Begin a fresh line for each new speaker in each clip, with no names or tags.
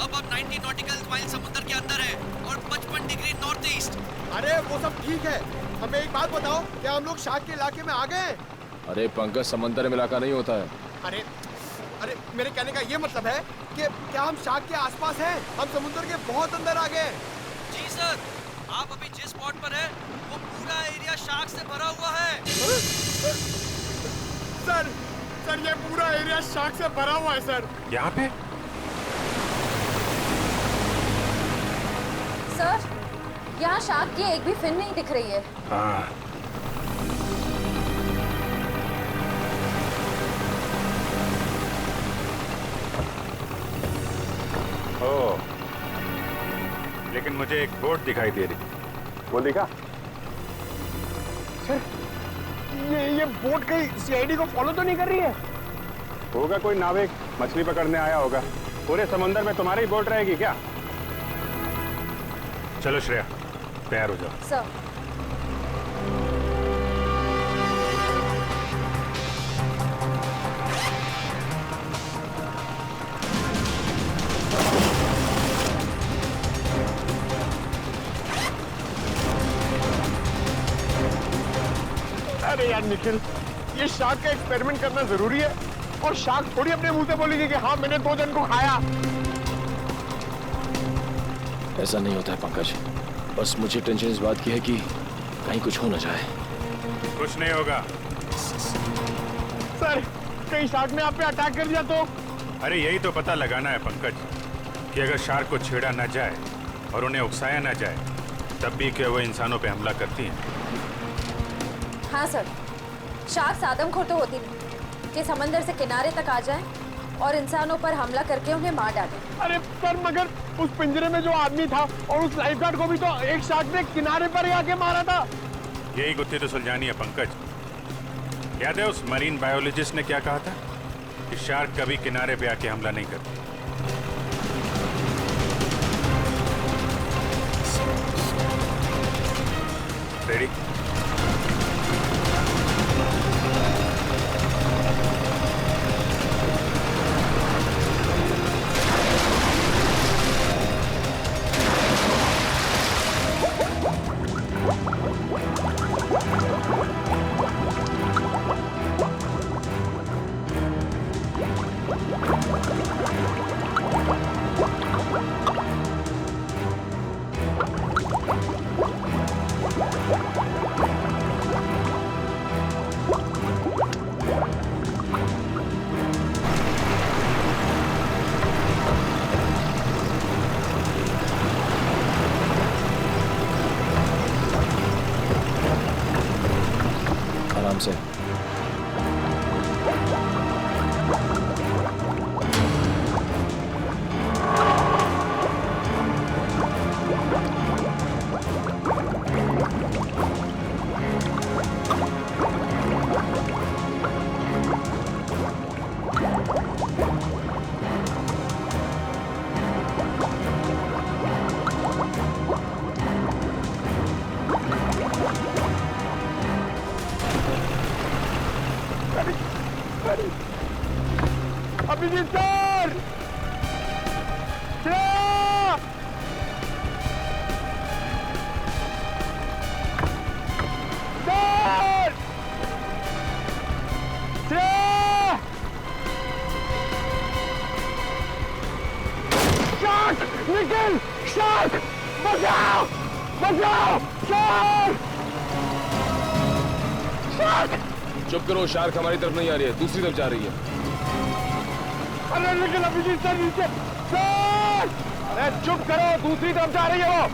Top अब 90 nautical mile समुद्र के अंदर है और 55 डिग्री नॉर्थ ईस्ट।
अरे वो सब ठीक है, हमें एक बात बताओ, क्या हम लोग शार्क के इलाके में आ गए?
अरे पंकज, समंदर में इलाका नहीं होता है।
अरे अरे मेरे कहने का ये मतलब है कि क्या हम शार्क के आसपास हैं? हम समुद्र के बहुत अंदर आ गए।
जी सर, आप अभी जिस स्पॉट पर है वो पूरा एरिया शार्क से भरा हुआ है।
सर सर ये पूरा एरिया शार्क से भरा हुआ है सर।
यहाँ पे
सर, यहाँ शार्क की एक भी फिन नहीं दिख रही है।
हाँ, ओ, लेकिन मुझे एक बोट दिखाई दे रही।
वो देखा सर, ये बोट कहीं सीआईडी को फॉलो तो नहीं कर रही है?
होगा कोई नाविक मछली पकड़ने आया होगा। पूरे समंदर में तुम्हारी ही बोट रहेगी क्या? चलो श्रेया, तैयार हो जाओ।
सर,
अरे यार निखिल, ये शार्क का एक्सपेरिमेंट करना जरूरी है और शार्क थोड़ी अपने मुंह से बोलेगी कि हाँ मैंने 2 जन को खाया।
ऐसा नहीं होता है पंकज, बस मुझे टेंशन इस बात की है कि कहीं कुछ हो ना जाए।
कुछ नहीं होगा।
सर, कहीं शार्क ने आप पे अटैक कर दिया तो?
अरे यही तो पता लगाना है पंकज, कि अगर शार्क को छेड़ा ना जाए और उन्हें उकसाया ना जाए, तब भी क्या वो इंसानों पे हमला करती हैं?
हाँ सर, शार्क आदमखोर तो होती नहीं कि समंदर से किनारे तक आ जाए और इंसानों पर हमला करके उन्हें मार डाले।
अरे सर, मगर उस पिंजरे में जो आदमी था और उस लाइफगार्ड को भी तो एक शार्क ने किनारे पर ही आके मारा था।
यही गुत्थी तो सुलझानी है पंकज। याद है उस मरीन बायोलॉजिस्ट ने क्या कहा था कि शार्क कभी किनारे पे आके हमला नहीं करती। रेडी?
आराम से।
अभिजीत सर! सर! शार्क! निकल! शार्क! बचाओ! बचाओ! शार्क! शार्क!
चुप करो, शार्क हमारी तरफ नहीं आ रही है, दूसरी तरफ जा रही है।
अरे लेकिन अभिजीत सर नीचे! सर! अरे चुप करो, दूसरी तरफ जा रही है वो।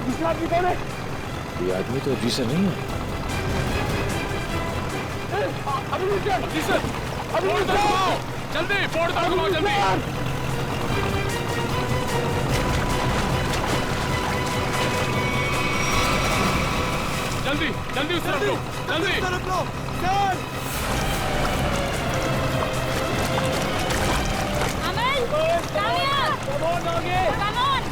दूसरा आदमी कौन है?
ये आदमी तो अभी से नहीं है।
अभी जी सर, अभी
जल्दी बोर्ड तक घुमाओ, जल्दी। जल्दी जल्दी उस तरफ लो, जल्दी
तरफ लो सर।
अमन, काम्या,
कम आगे।
come on।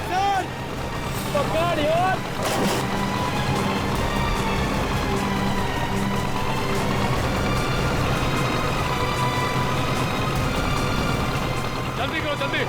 सर पकड़ यार।
जल्दी करो, जल्दी।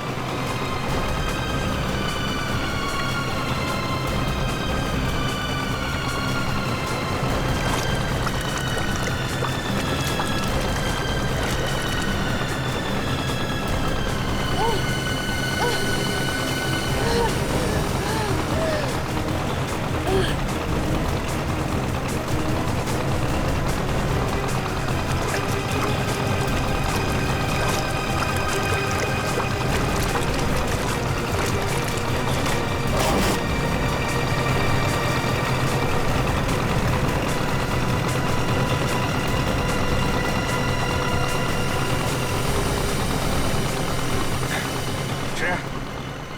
श्रेया,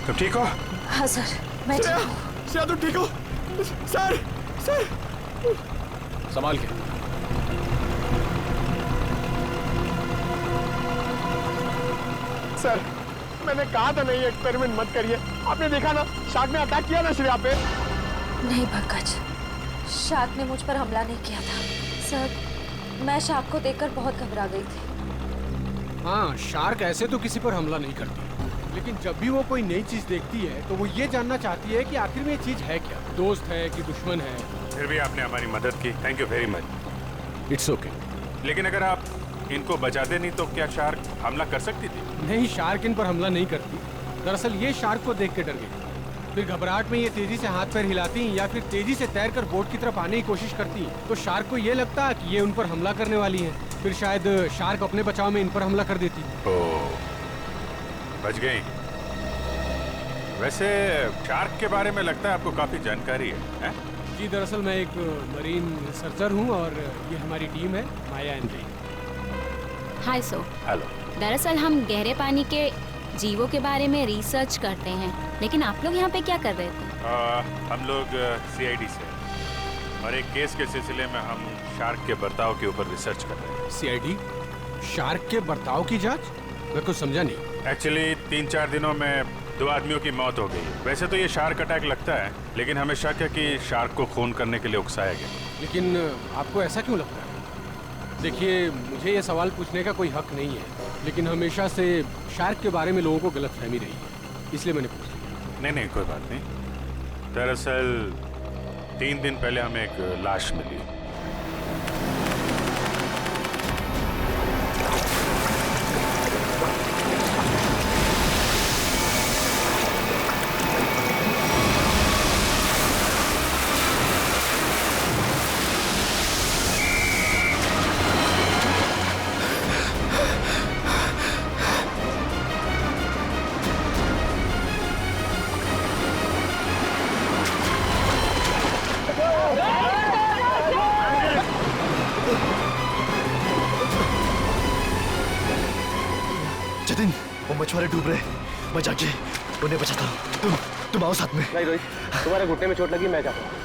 तुम ठीक हो?
हाँ सर, मैं ठीक हूँ।
श्रेया तुम ठीक हो? सर सर
संभाल के।
सर मैंने कहा था नहीं एक्सपेरिमेंट मत करिए। आपने देखा ना शार्क ने अटैक किया ना श्रेया पे।
नहीं पंकज, शार्क ने मुझ पर हमला नहीं किया था। सर मैं शार्क को देखकर बहुत घबरा गई थी।
हाँ, शार्क ऐसे तो किसी पर हमला नहीं करती, लेकिन जब भी वो कोई नई चीज देखती है तो वो ये जानना चाहती है कि आखिर में ये चीज है क्या, दोस्त है कि दुश्मन है।
फिर भी आपने हमारी मदद की, thank you very much.
It's okay.
लेकिन अगर आप इनको बचाते नहीं तो क्या शार्क हमला कर सकती थी?
नहीं, शार्क इन पर हमला नहीं करती। दरअसल ये शार्क को देख के डर गई, फिर घबराहट में ये तेजी से हाथ पैर हिलाती या फिर तेजी से तैरकर बोट की तरफ आने की कोशिश करती, तो शार्क को ये लगता कि ये उन पर हमला करने वाली है। फिर शायद शार्क अपने बचाव में इन पर हमला कर देती।
ओह, बच गई। वैसे शार्क के बारे में लगता है आपको काफी जानकारी है?
जी दरअसल मैं एक मरीन रिसर्चर हूँ और ये हमारी टीम है, माया एंड जय।
हाय सो,
हेलो।
दरअसल हम गहरे पानी के जीवों के बारे में रिसर्च करते हैं, लेकिन आप लोग यहाँ पे क्या कर रहे थे?
हम लोग CID से और एक केस के सिलसिले में हम शार्क के बर्ताव के ऊपर रिसर्च कर रहे हैं।
CID? शार्क के बर्ताव की जांच? मैं कुछ समझा नहीं।
एक्चुअली 3-4 दिनों में 2 आदमियों की मौत हो गई। वैसे तो ये शार्क अटैक लगता है, लेकिन हमें शक है कि शार्क को खून करने के लिए उकसाया गया।
लेकिन आपको ऐसा क्यों लगता है? देखिए, मुझे ये सवाल पूछने का कोई हक नहीं है, लेकिन हमेशा से शार्क के बारे में लोगों को गलतफहमी रही है, इसलिए मैंने पूछ लिया।
नहीं, कोई बात नहीं। दरअसल 3 दिन पहले हमें एक लाश मिली।
जतिन, वो मछुआरे डूब रहे, मैं जाके उन्हें बचाता हूँ। तुम आओ साथ में।
नहीं रोहित, तुम्हारे घुटने में चोट लगी, मैं जाता हूँ।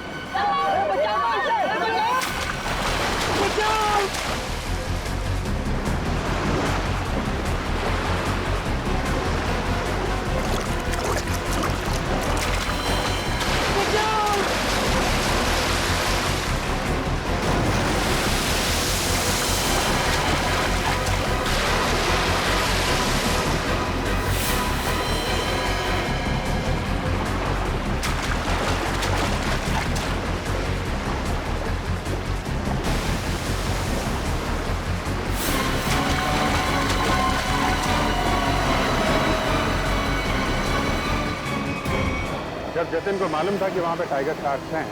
जब जतिन को मालूम था कि वहाँ पे टाइगर शार्क्स हैं,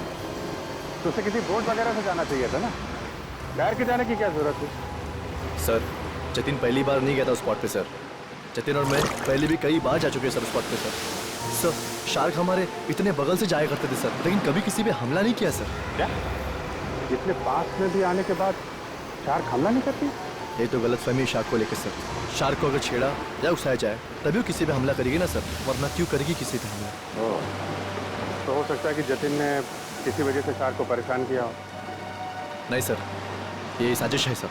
तो उसे किसी बोट वगैरह से जाना चाहिए था ना। तैर के जाने की क्या जरूरत थी?
सर, जतिन पहली बार नहीं गया था उस स्पॉट पे सर। जतिन और मैं पहले भी कई बार जा चुके हैं सर उस स्पॉट पे सर। सर, शार्क हमारे इतने बगल से जाया करते थे सर, लेकिन कभी किसी पे हमला नहीं किया सर।
क्या? इतने पास में भी आने के बाद शार्क हमला नहीं करती?
ये तो गलत फहमी शार्क को लेकर सर। शार्क को अगर छेड़ा या उकसाया जाए तभी वो किसी पे हमला करेगी ना सर, वरना क्यों करेगी किसी पे हमला?
ओह, तो हो सकता है कि जतिन ने किसी वजह से शार्क को परेशान किया हो।
नहीं सर, ये साजिश है सर।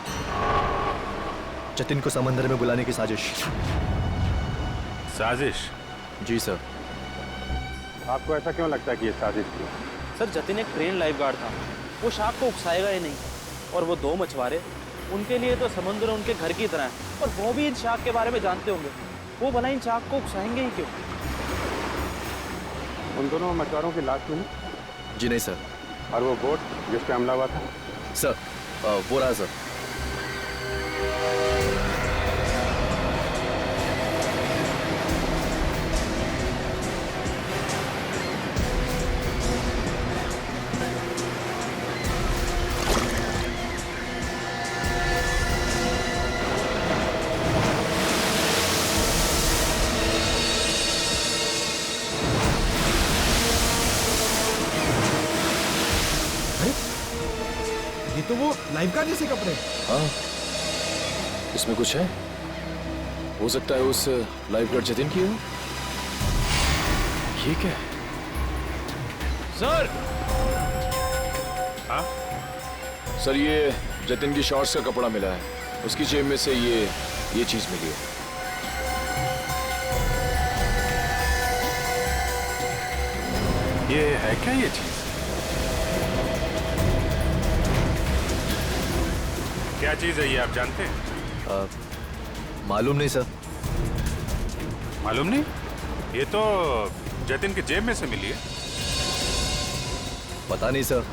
जतिन को समंदर में बुलाने की साजिश।
साजिश?
जी सर।
आपको ऐसा क्यों लगता है कि ये साजिश थी?
सर, जतिन एक ट्रेन लाइफ गार्ड था, वो शार्क को उकसाएगा ही नहीं। और वो 2 मछुआरे, उनके लिए तो समुद्र उनके घर की तरह है, और वो भी इन शार्क के बारे में जानते होंगे। वो भला इन शार्क को उकसाएंगे ही क्यों?
उन दोनों मछुआरों की लाश मिली?
जी नहीं सर।
और वो बोट जिस पे हमला हुआ था?
सर, वो रहा सर।
तो वो लाइफगार्ड जैसे कपड़े।
हाँ, इसमें कुछ है। हो सकता है उस लाइफगार्ड जतिन की हो। ये क्या है?
सर।
हाँ?
सर, ये जतिन की शॉर्ट्स का कपड़ा मिला है। उसकी जेब में से ये चीज मिली है।
ये है क्या ये चीज? क्या चीज है ये, आप जानते हैं?
मालूम नहीं सर।
मालूम नहीं? ये तो जतिन की जेब में से मिली है।
पता नहीं सर,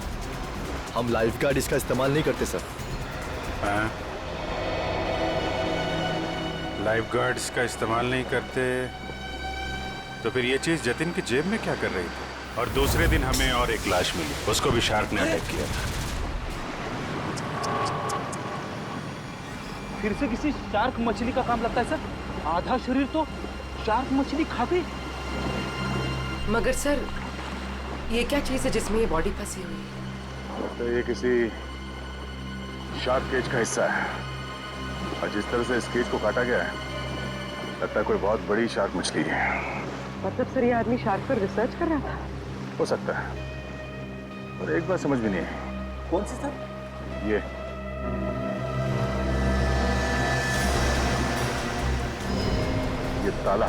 हम लाइफगार्ड इसका इस्तेमाल नहीं करते सर।
हाँ? लाइफगार्ड्स का इस्तेमाल नहीं करते, तो फिर ये चीज जतिन की जेब में क्या कर रही थी? और दूसरे दिन हमें और एक लाश मिली, उसको भी शार्क ने अटैक किया था।
फिर से किसी शार्क मछली का काम लगता है सर। आधा शरीर तो शार्क मछली खा गई।
मगर सर, ये क्या चीज है जिसमें ये बॉडी फंसी हुई है?
तो ये किसी शार्क केज का हिस्सा है, और जिस तरह से इस केज को काटा गया है, लगता है कोई बहुत बड़ी शार्क मछली है।
मतलब सर, ये आदमी शार्क पर रिसर्च कर रहा था?
हो सकता है, और एक बात समझ में नहीं आई।
कौन सी सर?
ये ताला।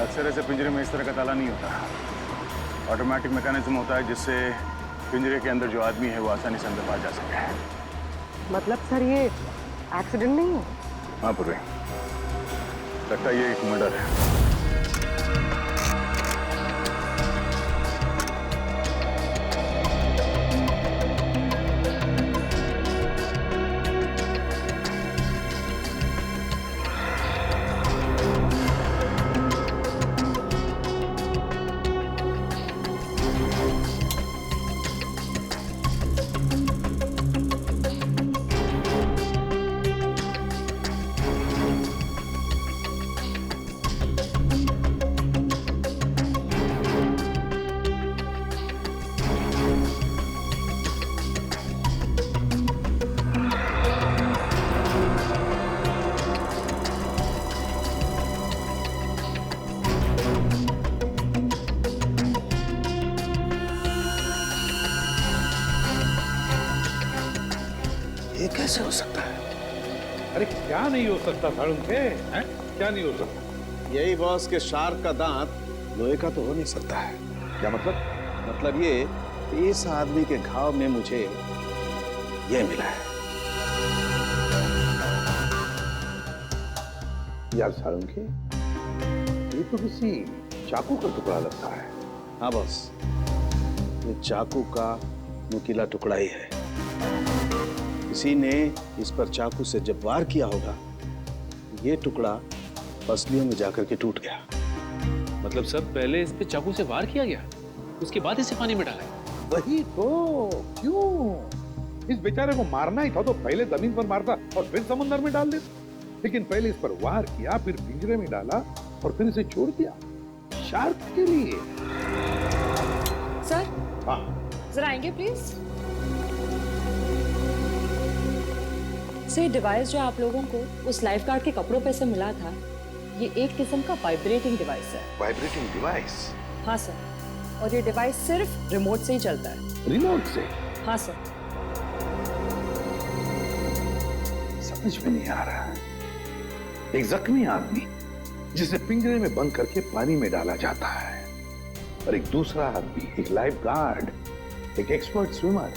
अक्सर ऐसे पिंजरे में इस तरह का ताला नहीं होता। ऑटोमेटिक मैकेनिज्म होता है जिससे पिंजरे के अंदर जो आदमी है वो आसानी से अंदर आ जा सके।
मतलब सर, ये एक्सीडेंट नहीं है?
हाँ पूर्वी, लगता है ये एक मर्डर है।
ये कैसे हो सकता है?
अरे क्या नहीं हो सकता सालुंखे? हैं? क्या नहीं हो सकता?
यही बॉस के शार्क का दांत लोहे का तो हो नहीं सकता है। क्या मतलब? मतलब ये, इस आदमी के घाव में मुझे ये मिला है।
यार सालुंखे, ये तो किसी चाकू का टुकड़ा लगता है।
हाँ बॉस, ये चाकू का नुकीला टुकड़ा ही है। किसी ने इस पर चाकू से जब वार किया होगा, ये टुकड़ा पसलियों में जाकर के टूट गया।
मतलब सर पहले इस पे चाकू से वार किया गया, उसके बाद इसे पानी में डाला है।
वही तो, क्यों? इस बेचारे को मारना ही था तो पहले जमीन पर मारता और फिर समुद्र में डाल देता। लेकिन पहले इस पर वार किया, फिर पिंजरे में डाला और फिर इसे छोड़ दिया शार्क के लिए।
सर,
हाँ,
जरा आएंगे प्लीज। सर, डिवाइस जो आप लोगों को उस लाइफ गार्ड के कपड़ों पे से मिला था, ये एक किस्म का वाइब्रेटिंग डिवाइस है।
Vibrating device?
हाँ सर, और ये डिवाइस सिर्फ रिमोट से ही चलता है।
रिमोट से?
हाँ सर।
समझ में नहीं आ रहा। एक जख्मी आदमी जिसे पिंजरे में बंद करके पानी में डाला जाता है, और एक दूसरा आदमी, एक लाइफ गार्ड, एक एक्सपर्ट स्विमर,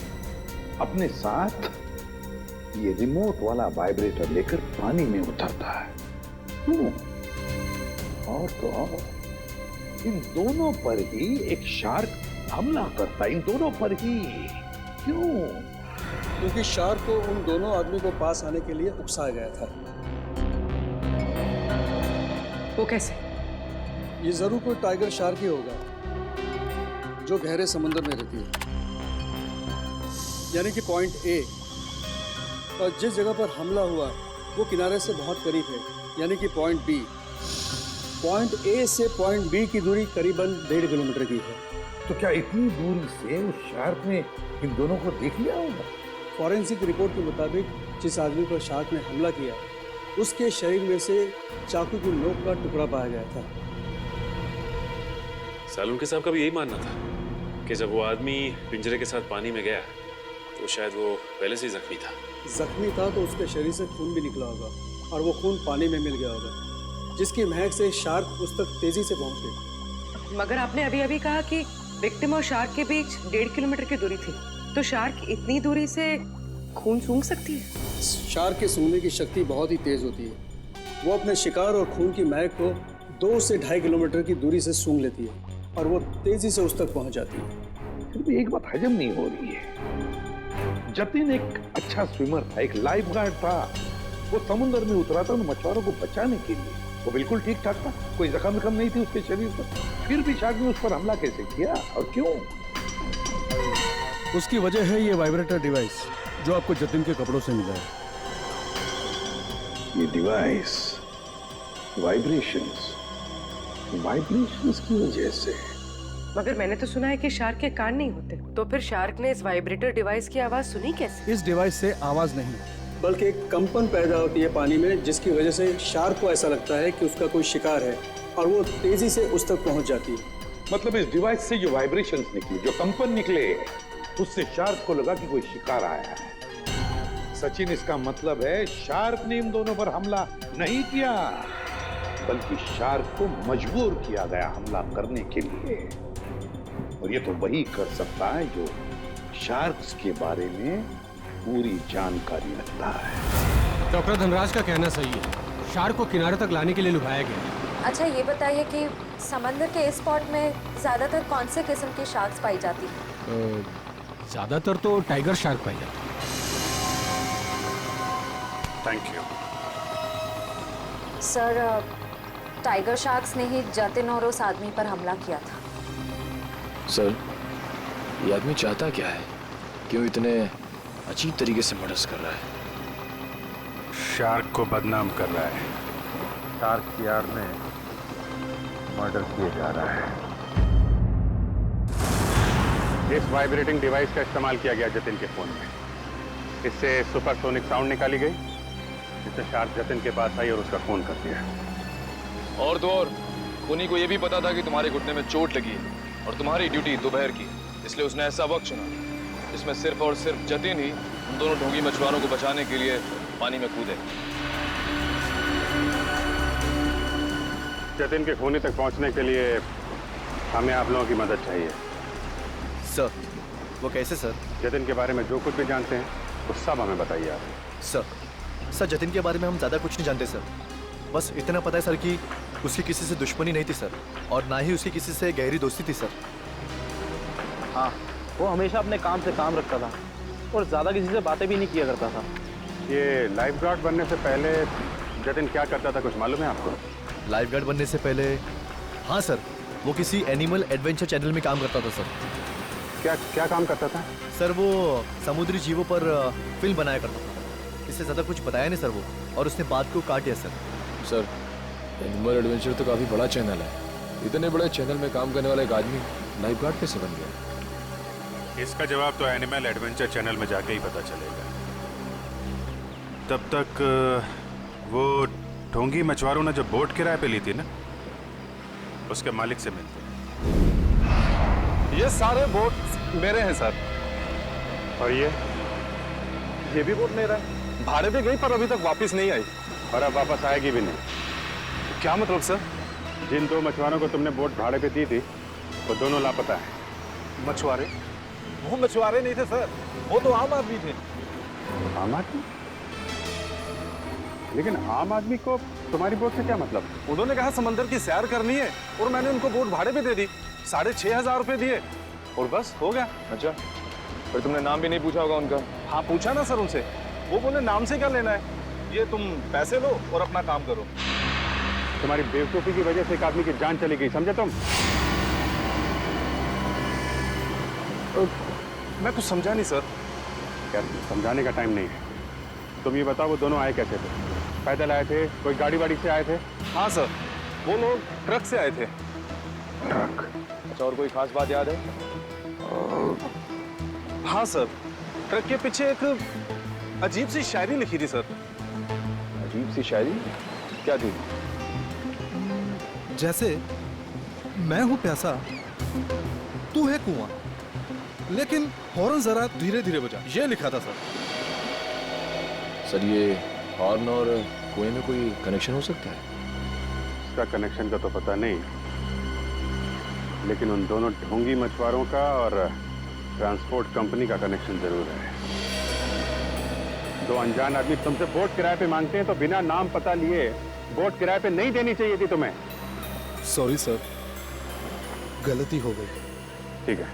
अपने साथ ये रिमोट वाला वाइब्रेटर लेकर पानी में उतरता है। क्यों? और तो और, इन दोनों पर ही एक शार्क हमला करता है, इन दोनों पर ही। क्यों?
क्योंकि शार्क को उन दोनों आदमी को पास आने के लिए उकसाया गया था।
वो कैसे?
ये जरूर कोई टाइगर शार्क ही होगा जो गहरे समुद्र में रहती है, यानी कि पॉइंट ए। और जिस जगह पर हमला हुआ वो किनारे से बहुत करीब है, यानी कि पॉइंट बी। पॉइंट ए से पॉइंट बी की दूरी करीबन 1.5 किलोमीटर की है।
तो क्या इतनी दूरी से उस शार्क ने इन दोनों को देख लिया होगा?
फॉरेंसिक रिपोर्ट के मुताबिक जिस आदमी पर शार्क ने हमला किया, उसके शरीर में से चाकू की नोक का टुकड़ा पाया गया था।
सालुंके साहब का भी यही मानना था कि जब वो आदमी पिंजरे के साथ पानी में गया तो शायद वो पहले से ही जख्मी था।
जख्मी था तो उसके शरीर से खून भी निकला होगा, और वो खून पानी में मिल गया होगा, जिसकी महक से शार्क उस तक तेजी से पहुंच गई।
मगर आपने अभी अभी कहा कि विक्टिम और शार्क के बीच 1.5 किलोमीटर की दूरी थी, तो शार्क इतनी दूरी से खून सूंघ सकती है?
शार्क के सूंघने की शक्ति बहुत ही तेज होती है। वो अपने शिकार और खून की महक को 2 से 2.5 किलोमीटर की दूरी से सूंघ लेती है, और वो तेजी से उस तक पहुंच जाती है।
फिर भी एक बात हजम नहीं हो रही है। जतिन एक अच्छा स्विमर था, एक लाइफ गार्ड था। वो समुद्र में उतरा था उन मछुआरों को बचाने के लिए। वो बिल्कुल ठीक ठाक था, कोई जख्म नहीं थी उसके शरीर पर। फिर भी शार्क ने उस पर हमला कैसे किया और क्यों?
उसकी वजह है ये वाइब्रेटर डिवाइस जो आपको जतिन के कपड़ों से मिला है।
ये डिवाइस वाइब्रेशंस की वजह से।
मगर मैंने तो सुना है कि शार्क के कान नहीं होते, तो फिर शार्क ने इस वाइब्रेटर डिवाइस की आवाज सुनी कैसे?
इस डिवाइस से आवाज नहीं, बल्कि एक कंपन पैदा होती है पानी में, जिसकी वजह से शार्क को ऐसा लगता है कि उसका कोई शिकार है, और वो तेजी से उस तक पहुंच जाती है।
मतलब इस डिवाइस से जो वाइब्रेशंस निकली, जो कंपन निकले, उससे शार्क को लगा कि कोई शिकार आया है। सचिन, इसका मतलब है शार्क ने इन दोनों पर हमला नहीं किया, बल्कि शार्क को मजबूर किया गया हमला करने के लिए। और ये तो वही कर सकता है जो शार्क्स के बारे में पूरी जानकारी रखता है।
डॉक्टर धनराज का कहना सही है, शार्क को किनारे तक लाने के लिए लुभाया गया।
अच्छा, ये बताइए कि समंदर के इस स्पॉट में ज्यादातर कौन से किस्म की शार्क्स पाई जाती है?
ज्यादातर तो टाइगर शार्क पाई जाती है।
Thank you
sir, tiger sharks ने ही जतिन और उस आदमी पर हमला किया था।
सर, ये आदमी चाहता क्या है? क्यों इतने अजीब तरीके से मर्डर कर रहा है?
शार्क को बदनाम कर रहा है।
शार्क की आड़ में मर्डर किया जा रहा है।
इस वाइब्रेटिंग डिवाइस का इस्तेमाल किया गया जतिन के फोन में। इससे सुपरसोनिक साउंड निकाली गई, जिससे शार्क जतिन के पास आई और उसका खून कर दिया।
और तो और, खूनी को यह भी पता था कि तुम्हारे घुटने में चोट लगी है और तुम्हारी ड्यूटी दोपहर की, इसलिए उसने ऐसा वक्त चुना जिसमें सिर्फ और सिर्फ जतिन ही उन दोनों ढोंगी मछुआरों को बचाने के लिए पानी में कूदे।
जतिन के खूनी तक पहुंचने के लिए हमें आप लोगों की मदद चाहिए।
सर, वो कैसे सर?
जतिन के बारे में जो कुछ भी जानते हैं वो सब हमें बताइए आप।
सर, जतिन के बारे में हम ज़्यादा कुछ नहीं जानते सर। बस इतना पता है सर कि उसकी किसी से दुश्मनी नहीं थी सर, और ना ही उसकी किसी से गहरी दोस्ती थी सर।
हाँ, वो हमेशा अपने काम से काम रखता था और ज़्यादा किसी से बातें भी नहीं किया करता था।
ये लाइफ गार्ड बनने से पहले जतिन क्या करता था, कुछ मालूम है आपको?
लाइफ गार्ड बनने से पहले? हाँ सर, वो किसी एनिमल एडवेंचर चैनल में काम करता था सर।
क्या क्या काम करता था?
सर वो समुद्री जीवों पर फिल्म बनाया करता था। इससे ज़्यादा कुछ बताया नहीं सर वो, और उसने बात को काट दिया सर।
सर, एनिमल एडवेंचर तो काफी बड़ा चैनल है। इतने बड़े चैनल में काम करने वाला एक आदमी लाइफ गार्ड कैसे बन गया?
इसका जवाब तो एनिमल एडवेंचर चैनल में जाके ही पता चलेगा। तब तक वो ढोंगी मछुआरों ने जो बोट किराए पे ली थी ना, उसके मालिक से मिलते हैं।
ये सारे बोट मेरे हैं सर।
और ये
भी बोट मेरा है। भाड़े पे गई पर अभी तक वापस नहीं आई।
और अब वापस आएगी भी नहीं।
क्या मतलब सर?
जिन 2 मछुआरों को तुमने बोट भाड़े पे दी थी, वो दोनों लापता है।
मछुआरे? वो मछुआरे नहीं थे सर, वो तो आम आदमी थे।
आम आदमी? लेकिन आम आदमी को तुम्हारी बोट से क्या मतलब?
उन्होंने कहा समंदर की सैर करनी है और मैंने उनको बोट भाड़े पे दे दी। 6,500 रुपए दिए और बस हो गया।
अच्छा, फिर तुमने नाम भी नहीं पूछा होगा उनका?
हाँ पूछा ना सर उनसे, वो बोले नाम से क्या लेना है, ये तुम पैसे लो और अपना काम करो।
तुम्हारी बेवकूफी की वजह से एक आदमी की जान चली गई, समझे तुम?
मैं कुछ समझा नहीं सर।
यार समझाने का टाइम नहीं है। तुम ये बताओ वो दोनों आए कैसे थे? पैदल आए थे, कोई गाड़ी वाड़ी से आए थे?
हाँ सर, वो लोग ट्रक से आए थे।
ट्रक?
अच्छा, और कोई खास बात याद है?
हाँ सर, ट्रक के पीछे एक अजीब सी शायरी लिखी थी सर।
अजीब सी शायरी? क्या थी?
जैसे मैं हूं प्यासा, तू है कुआं, लेकिन हॉर्न जरा धीरे धीरे बजा, ये लिखा था सर।
सर, ये हॉर्न और कुएं में कोई कनेक्शन हो सकता है?
इसका कनेक्शन का तो पता नहीं, लेकिन उन दोनों ढोंगी मछुआरों का और ट्रांसपोर्ट कंपनी का कनेक्शन जरूर है। 2 अनजान आदमी तुमसे बोट किराए पे मांगते हैं तो बिना नाम पता लिए बोट किराए पे नहीं देनी चाहिए थी तुम्हें।
सॉरी सर, गलती हो गई।
ठीक है,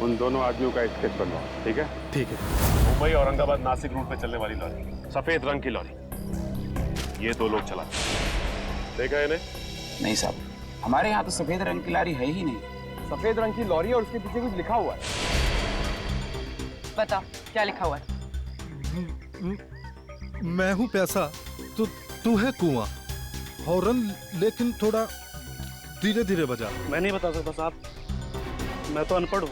उन दोनों आदमियों का स्केच बनवाओ। ठीक है?
ठीक है।
मुंबई औरंगाबाद नासिक रूट पे चलने वाली लॉरी, सफेद रंग की लॉरी, ये 2 लोग चलाते। देखा है इन्हें?
नहीं साहब, हमारे यहाँ तो सफेद रंग की लॉरी है ही नहीं।
सफेद रंग की लॉरी और उसके पीछे कुछ लिखा हुआ है।
बता क्या लिखा हुआ है?
मैं हूं प्यासा, तू है कुआं, हॉर्न लेकिन थोड़ा धीरे धीरे बजा।
मैं नहीं बता सकता साहब, मैं तो अनपढ़ हूँ।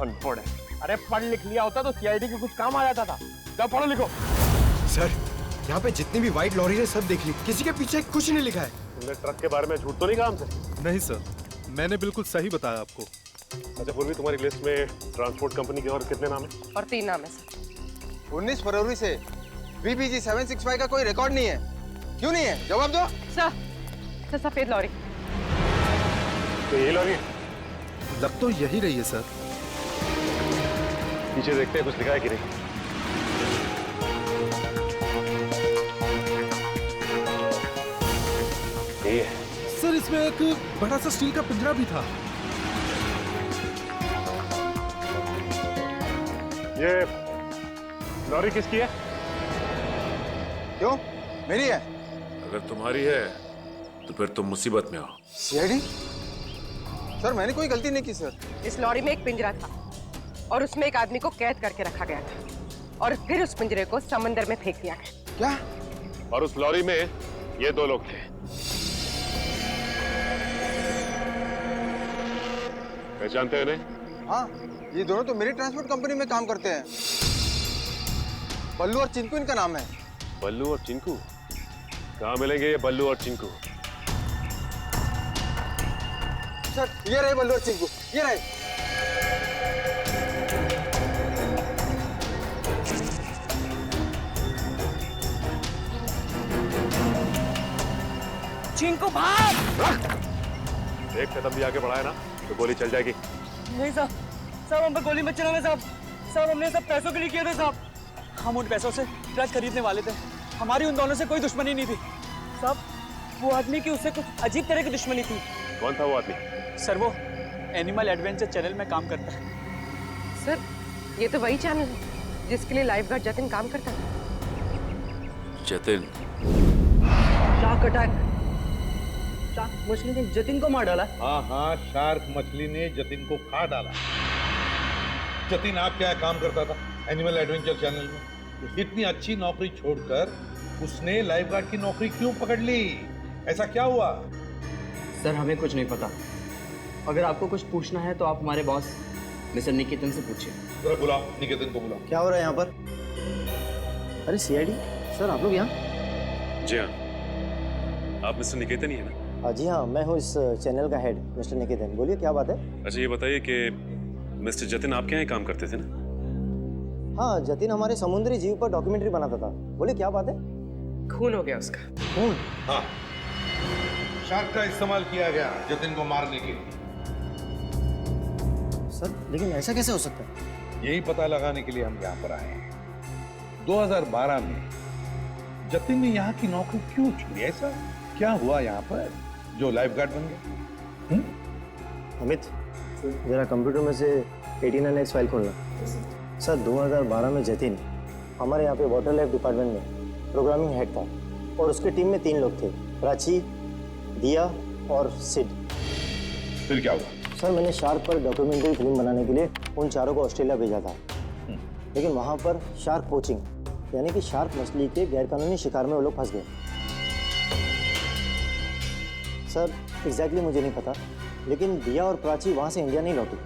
अनपढ़ है? अरे पढ़ लिख लिया होता तो सीआईडी के कुछ काम आ जाता था। क्या पढ़ो लिखो?
सर, यहाँ पे जितनी भी व्हाइट लॉरी है सब देख ली, किसी के पीछे कुछ नहीं लिखा है।
तुमने ट्रक के बारे में झूठ तो नहीं कहा हमसे?
नहीं सर, मैंने बिल्कुल सही बताया आपको।
अच्छा पूर्वी, तुम्हारी लिस्ट में ट्रांसपोर्ट कंपनी के और कितने नाम है?
और 3 नाम है सर।
19 फरवरी से BBG 765 का कोई रिकॉर्ड नहीं है। क्यों नहीं है? जवाब दो।
सर, सफेद लॉरी।
तो यही लॉरी है?
लग तो यही रही है सर।
पीछे देखते हैं कुछ लिखा है कि नहीं। यही है
सर, इसमें एक बड़ा सा स्टील का पिंजरा भी था।
ये लॉरी किसकी है?
क्यों? मेरी है।
अगर तुम्हारी है तो फिर तुम मुसीबत में हो।
सीआईडी? सर मैंने कोई गलती नहीं की सर।
इस लॉरी में एक पिंजरा था और उसमें एक आदमी को कैद करके रखा गया था और फिर उस पिंजरे को समंदर में फेंक दिया गया।
क्या?
और उस लॉरी में ये 2 लोग थे। पहचानते हो इन्हें?
हाँ, ये दोनों तो मेरी ट्रांसपोर्ट कंपनी में काम करते हैं। बल्लू और चिंकू इनका नाम है।
बल्लू और चिंकू? कहाँ मिलेंगे ये बल्लू और चिंकू?
सर ये रहे बल्लू और चिंकू, ये रहे।
चिंकू भाग!
एक कदम भी आगे बढ़ाया ना तो गोली चल जाएगी।
नहीं साहब, साहब हम पे गोली मत चलाना साहब। साहब हमने सब पैसों के लिए किया था साहब। हम उन पैसों से ट्रक खरीदने वाले थे, हमारी उन दोनों से कोई दुश्मनी नहीं थी साहब। वो आदमी की उससे कुछ अजीब तरह की दुश्मनी थी।
कौन था वो आदमी?
सर वो एनिमल एडवेंचर चैनल में काम करता है।
सर ये तो वही चैनल है जिसके लिए लाइफ गार्ड जतिन काम करता है।
जतिन?
Shark attack.
शार्क मछली ने जतिन को मार डाला।
हाँ हाँ, शार्क मछली ने जतिन को खा डाला। जतिन आप क्या काम करता था एनिमल एडवेंचर चैनल में? इतनी अच्छी नौकरी छोड़कर उसने लाइफ गार्ड की नौकरी क्यों पकड़ ली? ऐसा क्या हुआ?
सर हमें कुछ नहीं पता। अगर आपको कुछ पूछना है तो आप हमारे बॉस मिस्टर निकेतन से पूछिए।
जरा बुलाओ, निकेतन को बुलाओ।
क्या हो रहा है यहाँ पर? अरे सीआईडी सर, आप लोग यहाँ?
जी हाँ, आप मिस्टर निकेतन ही है ना?
जी हाँ, मैं हूँ इस चैनल का हेड मिस्टर निकेतन। बोलिए क्या बात है?
अच्छा ये बताइए कि मिस्टर जतिन आपके यहाँ काम करते थे ना?
हाँ, जतिन हमारे समुद्री जीव पर डॉक्यूमेंट्री बनाता था। बोलिए क्या बात है?
खून हो गया उसका।
खून?
हाँ, शार्क का इस्तेमाल किया गया जतिन को मारने के लिए।
सर लेकिन ऐसा कैसे हो सकता है?
यही पता लगाने के लिए हम यहाँ पर आए हैं। 2012 में जतिन ने यहाँ की नौकरी क्यों छोड़ी? ऐसा क्या हुआ यहाँ पर जो लाइफ गार्ड बन गया?
अमित, जरा कंप्यूटर में से 89X फाइल खोलना। सर 2012 में जतिन हमारे यहाँ पे वाटर लाइफ डिपार्टमेंट में प्रोग्रामिंग हेड था और उसके टीम में 3 लोग थे, प्राची, दिया और सिड।
फिर क्या हुआ?
सर मैंने शार्क पर डॉक्यूमेंट्री फिल्म बनाने के लिए उन चारों को ऑस्ट्रेलिया भेजा था, लेकिन वहाँ पर शार्क पोचिंग यानी कि शार्क मछली के गैरकानूनी शिकार में वो लोग फंस गए। सर एग्जैक्टली मुझे नहीं पता, लेकिन दिया और प्राची वहाँ से इंडिया नहीं लौटी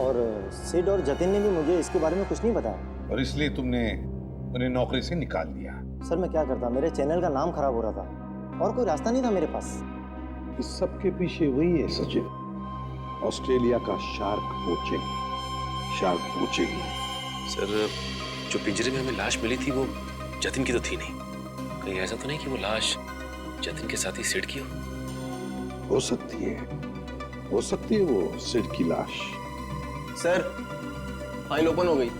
और सिड और जतिन ने भी मुझे इसके बारे में कुछ नहीं बताया।
और इसलिए तुमने उन्हें नौकरी से निकाल दिया?
सर मैं क्या करता, मेरे चैनल का नाम खराब हो रहा था और कोई रास्ता नहीं था मेरे पास।
इस सब के पीछे वही है सचिन, ऑस्ट्रेलिया का शार्क पोचिंग।
सर जो पिंजरे में हमें लाश मिली थी वो जतिन की तो थी नहीं। कहीं ऐसा तो नहीं कि वो लाश जतिन के साथ ही सिड की
हो सकती है वो सिड की लाश।
सर फाइल ओपन हो गई।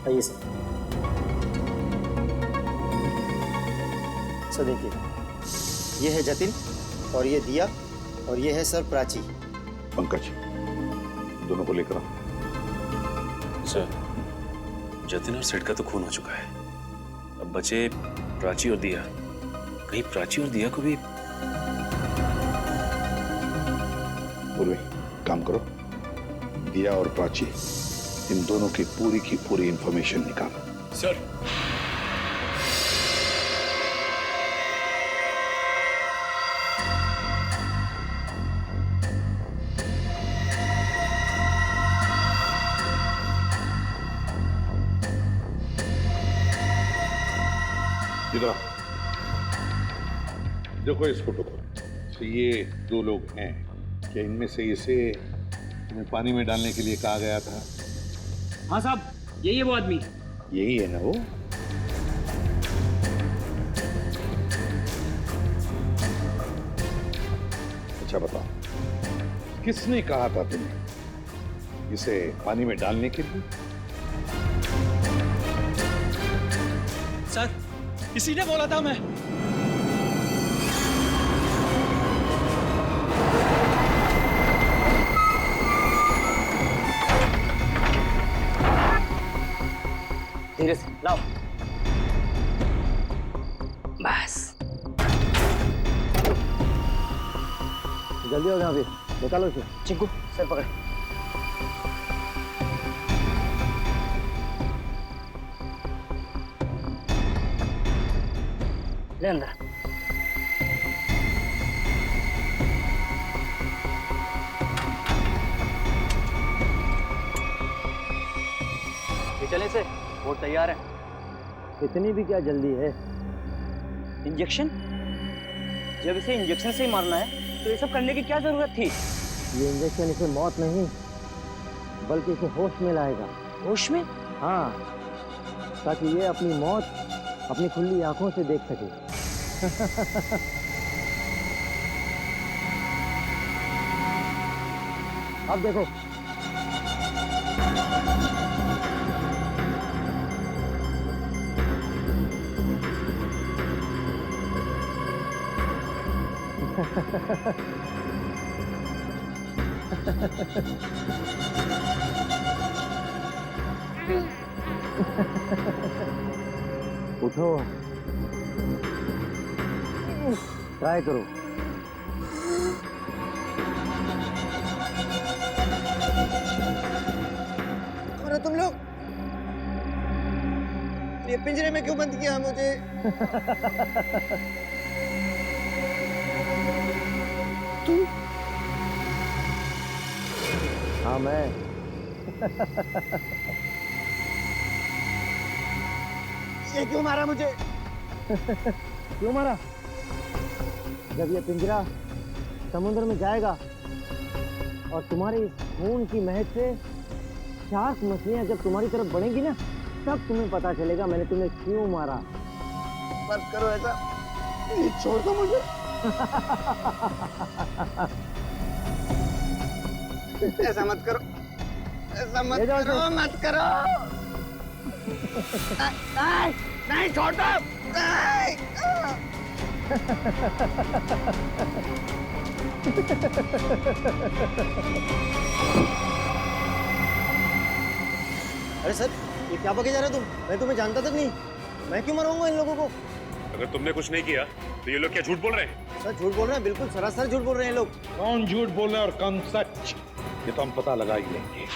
आइए सर। सर देखिए, ये है जतिन और ये दिया और ये है सर प्राची।
पंकज, दोनों को लेकर आओ।
सर जतिन और सिड का तो खून हो चुका है, अब बचे प्राची और दिया। कहीं प्राची और दिया को भी।
पूर्वी काम करो, दिया और प्राची इन दोनों की पूरी इंफॉर्मेशन निकालो।
सर
इधर देखो इस फोटो को। तो ये 2 लोग हैं, क्या इनमें से इसे तुम्हें पानी में डालने के लिए कहा गया था?
हाँ साहब, यही है वो आदमी।
यही है ना वो? अच्छा बताओ, किसने कहा था तुम्हें इसे पानी में डालने के लिए?
सर इसी ने बोला था। मैं धीरे से लाओ। बस
जल्दी हो गया, अभी निकालो इसे।
चिंकू सर पकड़। ले अंदर। ये चले से वो तैयार है।
इतनी भी क्या जल्दी है?
इंजेक्शन? जब इसे इंजेक्शन से ही मारना है तो ये सब करने की क्या जरूरत थी?
ये इंजेक्शन इसे मौत नहीं बल्कि इसे होश में लाएगा।
होश में?
हाँ, ताकि ये अपनी मौत अपनी खुली आंखों से देख सके। अब देखो। उठो, ट्राई करो।
तुम लोग? ये पिंजरे में क्यों बंद किया मुझे?
तू?
हाँ मैं। ये क्यों मारा मुझे? क्यों मारा? जब ये पिंजरा समुद्र में जाएगा और तुम्हारी इस खून की महक से शार्क मछलियां जब तुम्हारी तरफ बढ़ेंगी ना, तब तुम्हें पता चलेगा मैंने तुम्हें क्यों मारा। मत करो ऐसा, छोड़ दो मुझे। ऐसा मत करो, ऐसा मत करो, मत करो। नहीं, नहीं छोड़ दो। नहीं। अरे सर, ये क्या बके जा रहे हो तुम? मैं तुम्हें जानता तक नहीं। मैं क्यों मरवाऊंगा इन लोगों को?
अगर तुमने कुछ नहीं किया तो ये लोग क्या झूठ बोल रहे हैं?
सर झूठ बोल रहे हैं, बिल्कुल सरासर झूठ बोल रहे हैं लोग।
कौन झूठ बोल रहा है और कौन सच, ये तो हम पता लगा ही लेंगे।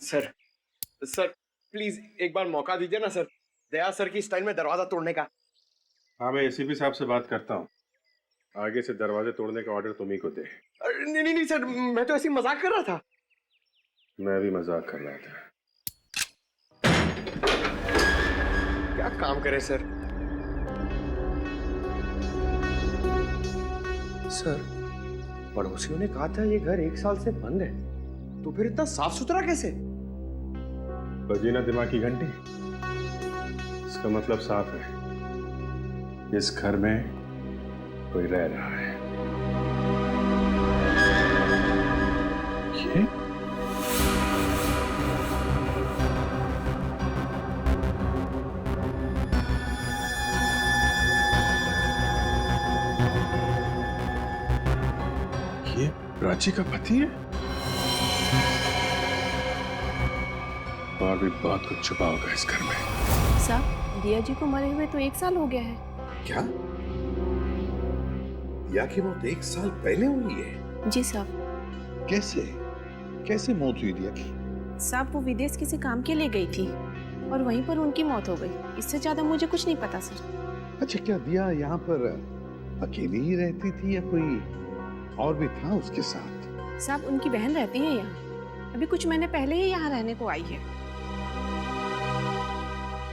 सर सर प्लीज एक बार मौका दीजिए ना सर, दया सर की स्टाइल में दरवाजा तोड़ने का।
हाँ, मैं एसीपी साहब से बात करता हूँ। आगे से दरवाजे तोड़ने का ऑर्डर तुम ही को दे।
नहीं नहीं नहीं सर, मैं तो ऐसे ही मजाक कर रहा था।
मैं भी मजाक कर रहा था।
क्या काम करे सर? सर, पड़ोसियों ने कहा था ये घर 1 साल से बंद है, तो फिर इतना साफ सुथरा कैसे?
बजी ना दिमाग की घंटी। इसका मतलब साफ है, इस घर में कोई रह रहा है। ये? ये प्राची का पति है? और भी बहुत कुछ छुपा होगा इस घर में।
साहब, दिया जी को मरे हुए तो 1 साल हो गया है।
क्या? दिया की मौत 1 साल पहले हुई है?
जी साहब।
कैसे? कैसे मौत हुई दिया की?
साहब, वो विदेश किसी काम के लिए गई थी और वहीं पर उनकी मौत हो गई। इससे ज्यादा मुझे कुछ नहीं पता सर।
अच्छा, क्या दिया यहाँ पर अकेली ही रहती थी या कोई और भी था उसके साथ?
साहब, उनकी बहन रहती है यहाँ। अभी कुछ महीने पहले ही यहाँ रहने को आई है।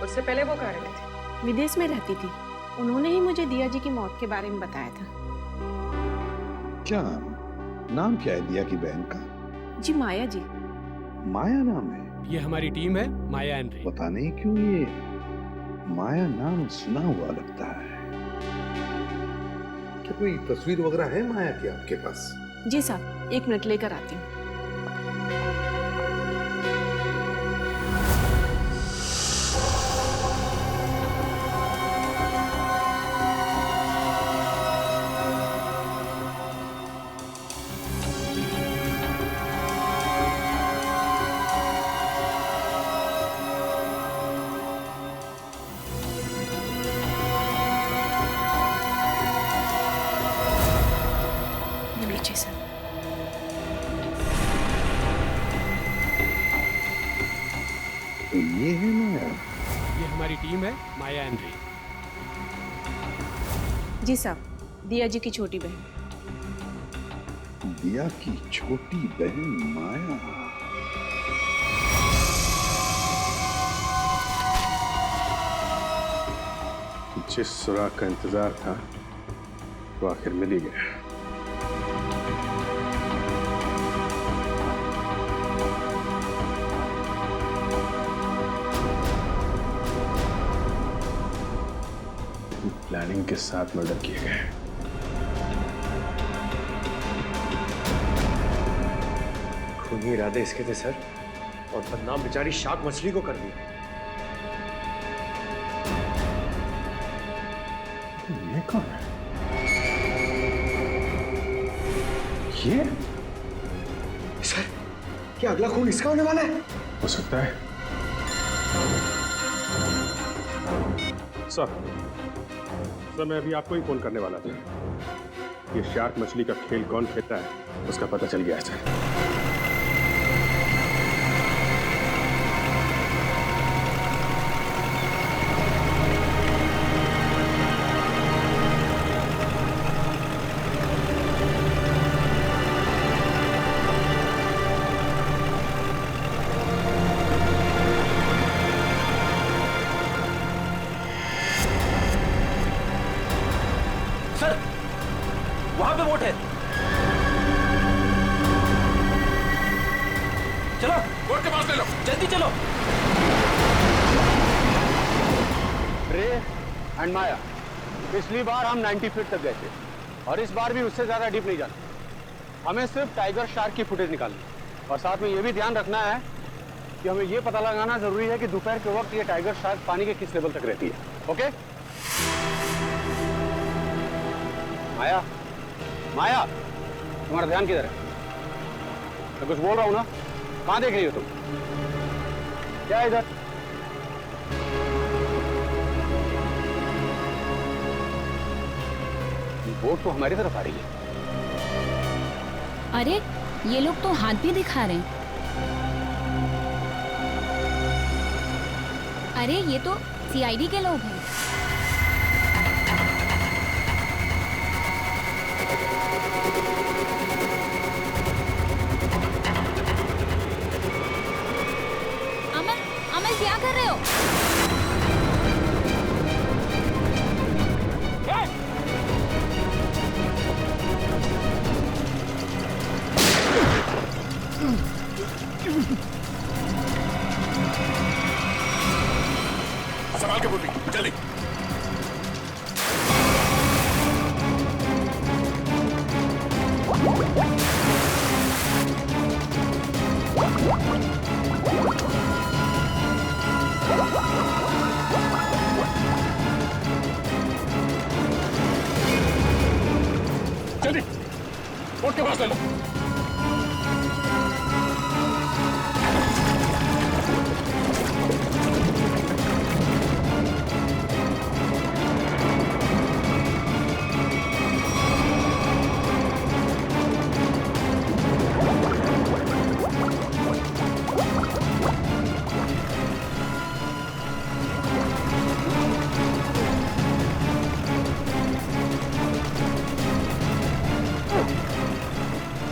उससे पहले वो कहाँ रहती थी?
विदेश में रहती थी। उन्होंने ही मुझे दिया जी की मौत के बारे में बताया था।
क्या नाम क्या है दिया की बहन का?
जी माया जी।
माया नाम है?
ये हमारी टीम है, माया एंड रे।
पता नहीं क्यों ये माया नाम सुना हुआ लगता है। क्या कोई तस्वीर वगैरह है माया की आपके पास?
जी साहब, 1 मिनट लेकर आती हूँ।
तो ये है माया?
ये हमारी टीम है, माया एंड रे।
जी साहब, दिया जी की छोटी बहन।
दिया की छोटी बहन माया।
जिस सुराग का इंतजार था वो आखिर मिल ही गया। प्लानिंग के साथ मर्डर किए गए।
खूनी इरादे इसके थे सर, और बदनाम बेचारी शार्क मछली को कर दिया।
ये कौन है? ये?
सर, क्या अगला खून इसका होने वाला है?
हो सकता है। सर, मैं अभी आपको ही फोन करने वाला था। ये शार्क मछली का खेल कौन खेलता है उसका पता चल गया है सर।
वहां पे बोट है। चलो बोट के पास ले लो, जल्दी चलो।
रे एंड माया, पिछली बार हम 90 फीट तक गए थे और इस बार भी उससे ज्यादा डीप नहीं जाना। हमें सिर्फ टाइगर शार्क की फुटेज निकालनी और साथ में ये भी ध्यान रखना है कि हमें ये पता लगाना जरूरी है कि दोपहर के वक्त ये टाइगर शार्क पानी के किस लेवल तक रहती है। ओके माया, माया तुम्हारा ध्यान किधर है? मैं कुछ बोल रहा हूं ना, कहां देख रही हो तुम? क्या है इधर? बोट तो हमारी तरफ आ रही है।
अरे ये लोग तो हाथ भी दिखा रहे हैं। अरे ये तो सीआईडी के लोग हैं। अमल क्या कर रहे हो?
संभाल के बोली, जल्दी।
जल्दी बोट के पास ले लो।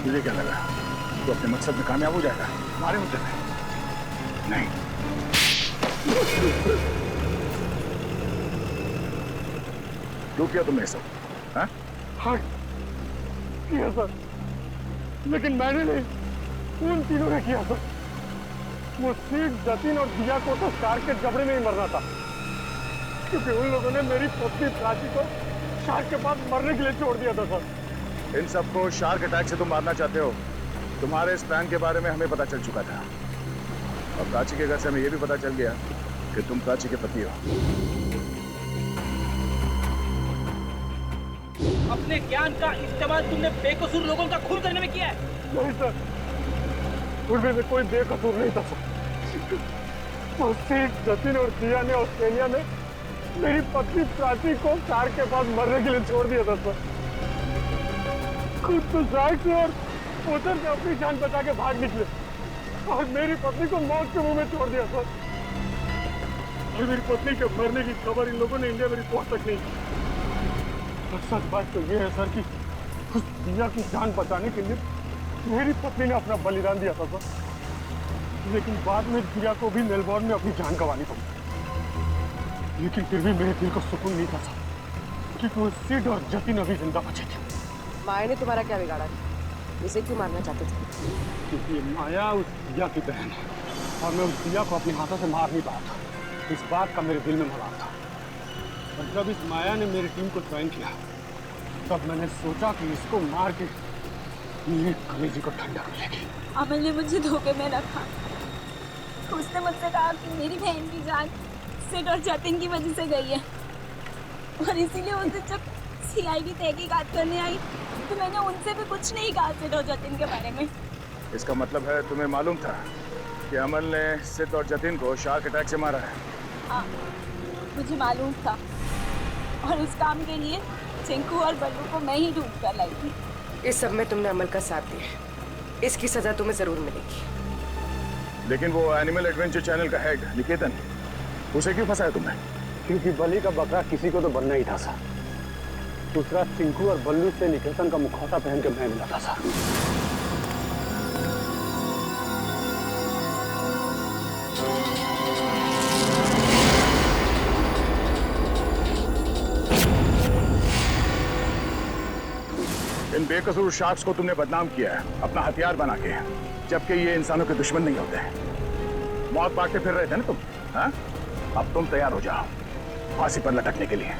मुझे क्या लगा तो अपने मकसद में कामयाब हो जाएगा? हमारे मुद्दे में नहीं। क्यों किया तुमने सब? हाँ?
हाँ किया सर, लेकिन मैंने नहीं, उन तीनों ने किया सर। वो सीट, जतिन और दिया को तो शार्क के जबड़े में ही मरना था, क्योंकि उन लोगों ने मेरी पत्नी प्राची को शार्क के पास मरने के लिए छोड़ दिया था सर।
इन सबको शार्क अटैक से तुम मारना चाहते हो? तुम्हारे इस प्लान के बारे में हमें पता चल चुका था और प्राची के घर से हमें यह भी पता चल गया कि तुम प्राची के पति हो।
अपने ज्ञान का इस्तेमाल तुमने बेकसूर लोगों का खून करने में किया है।
नहीं सर, उनमें से कोई बेकसूर नहीं था सर। वो सीट, जतिन और दिया ने ऑस्ट्रेलिया में मेरी पत्नी प्राची को शार्क के पास मरने के लिए छोड़ दिया था सर। खुद तो शार्क से और उधर से अपनी जान बचा के भाग निकले और मेरी पत्नी को मौत के मुंह में छोड़ दिया सर। और मेरी पत्नी के मरने की खबर इन लोगों ने इंडिया में रिपोर्ट तक नहीं की। और सच बात तो ये है सर कि उस दिया की जान बचाने के लिए मेरी पत्नी ने अपना बलिदान दिया था सर, लेकिन बाद में दिया को भी मेलबोर्न में अपनी जान गंवानी पड़ी। लेकिन फिर भी मेरे दिल को सुकून नहीं था सर, क्योंकि वो सिड और जतिन अभी जिंदा बचे थे।
माया ने तुम्हारा क्या बिगाड़ा? इसे क्यों मारना चाहते थे?
क्योंकि माया उस दिया की बहन है और मैं उस दिया को अपने हाथों से मार नहीं पाया था। इस बात का मेरे दिल में मलाल था। और जब इस माया ने मेरी टीम को ज्वाइन किया तब मैंने सोचा कि इसको मार के मेरे कलेजे को ठंडक मिलेगी।
अमल ने मुझे धोखे में रखा। उसने मुझसे कहा कि मेरी बहन की जान सिड और जतिन की वजह से गई है और इसीलिए उसे जब सीआईडी तहकीकात करने आई तो मैंने उनसे भी कुछ नहीं कहा सिड और जतिन के बारे में।
इसका मतलब है तुम्हें मालूम था कि अमल ने सिड और जतिन को शार्क अटैक से मारा है?
हाँ, मुझे मालूम था और उस काम के लिए चिंकू और बल्लू को मैं ही ढूंढ कर लाई थी।
इस सब में तुमने अमल का साथ दिया, इसकी सजा तुम्हें जरूर मिलेगी।
लेकिन वो एनिमल एडवेंचर चैनल का हेड निकेतन, उसे क्यों फंसाया तुमने?
क्योंकि बलि का बकरा किसी को तो बनना ही था सर। दूसरा चिंकू और बल्लू से निकेतन का मुखौटा पहन के मैं मिला था सर।
इन बेकसूर शार्क्स को तुमने बदनाम किया है अपना हथियार बना के, जबकि ये इंसानों के दुश्मन नहीं होते। मौत बांटते फिर रहे थे ना तुम, हाँ? अब तुम तैयार हो जाओ फांसी पर लटकने के लिए।